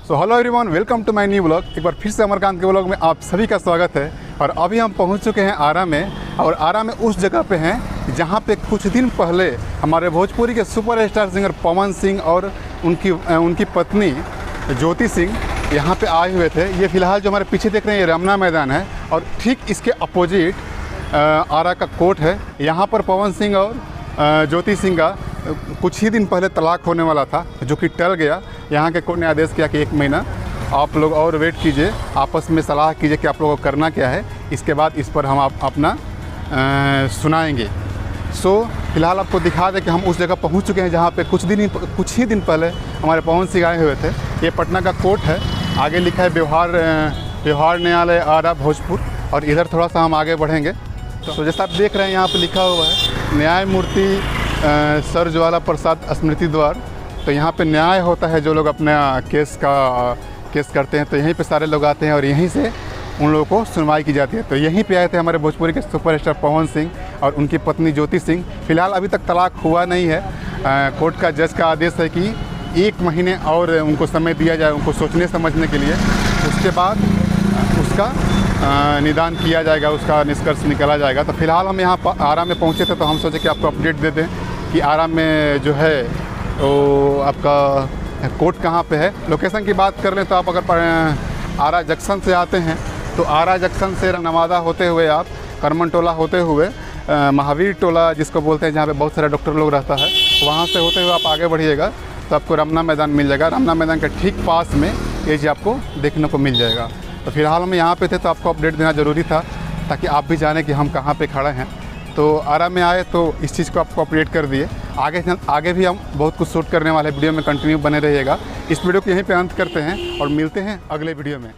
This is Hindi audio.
So hello everyone, welcome to my new blog. एक बार फिर से अमरकांत के ब्लॉग में आप सभी का स्वागत है। और अभी हम पहुंच चुके हैं आरा में, और आरा में उस जगह पे हैं जहां पे कुछ दिन पहले हमारे भोजपुरी के सुपरस्टार सिंगर पवन सिंह और उनकी पत्नी ज्योति सिंह यहां पे आए हुए थे। ये फ़िलहाल जो हमारे पीछे देख रहे हैं ये रमना मैदान है, और ठीक इसके अपोजिट आरा का कोर्ट है। यहाँ पर पवन सिंह और ज्योति सिंह का कुछ ही दिन पहले तलाक होने वाला था, जो कि टल गया। यहाँ के कोर्ट ने आदेश किया कि 1 महीना आप लोग और वेट कीजिए, आपस में सलाह कीजिए कि आप लोगों को करना क्या है, इसके बाद इस पर हम अपना सुनाएंगे। सो फिलहाल आपको दिखा दें कि हम उस जगह पहुँच चुके हैं जहाँ पे कुछ ही दिन पहले हमारे पवन सिंह आए हुए थे। ये पटना का कोर्ट है, आगे लिखा है व्यवहार न्यायालय आरा भोजपुर, और इधर थोड़ा सा हम आगे बढ़ेंगे तो जैसा आप देख रहे हैं यहाँ पर लिखा हुआ है न्यायमूर्ति सर ज्वाला प्रसाद स्मृति द्वार। तो यहाँ पे न्याय होता है, जो लोग अपना केस करते हैं तो यहीं पे सारे लोग आते हैं और यहीं से उन लोगों को सुनवाई की जाती है। तो यहीं पे आए थे हमारे भोजपुरी के सुपरस्टार पवन सिंह और उनकी पत्नी ज्योति सिंह। फिलहाल अभी तक तलाक हुआ नहीं है। कोर्ट का जज का आदेश है कि 1 महीने और उनको समय दिया जाए, उनको सोचने समझने के लिए। उसके बाद उसका निदान किया जाएगा, उसका निष्कर्ष निकाला जाएगा। तो फिलहाल हम यहाँ आरा में पहुँचे थे, तो हम सोचे कि आपको अपडेट दे दें कि आरा में जो है वो आपका कोर्ट कहाँ पे है। लोकेशन की बात कर लें तो आप अगर आरा जंक्शन से आते हैं तो आरा जंक्शन से नवादा होते हुए आप करमन टोला होते हुए महावीर टोला जिसको बोलते हैं, जहाँ पे बहुत सारे डॉक्टर लोग रहता है, वहाँ से होते हुए आप आगे बढ़िएगा तो आपको रमना मैदान मिल जाएगा। रमना मैदान के ठीक पास में ये जी आपको देखने को मिल जाएगा। तो फिलहाल हम यहाँ पे थे तो आपको अपडेट देना ज़रूरी था, ताकि आप भी जानें कि हम कहाँ पे खड़े हैं। तो आरा में आए तो इस चीज़ को आपको अपडेट कर दिए। आगे भी हम बहुत कुछ शूट करने वाले, वीडियो में कंटिन्यू बने रहिएगा। इस वीडियो को यहीं पे अंत करते हैं और मिलते हैं अगले वीडियो में।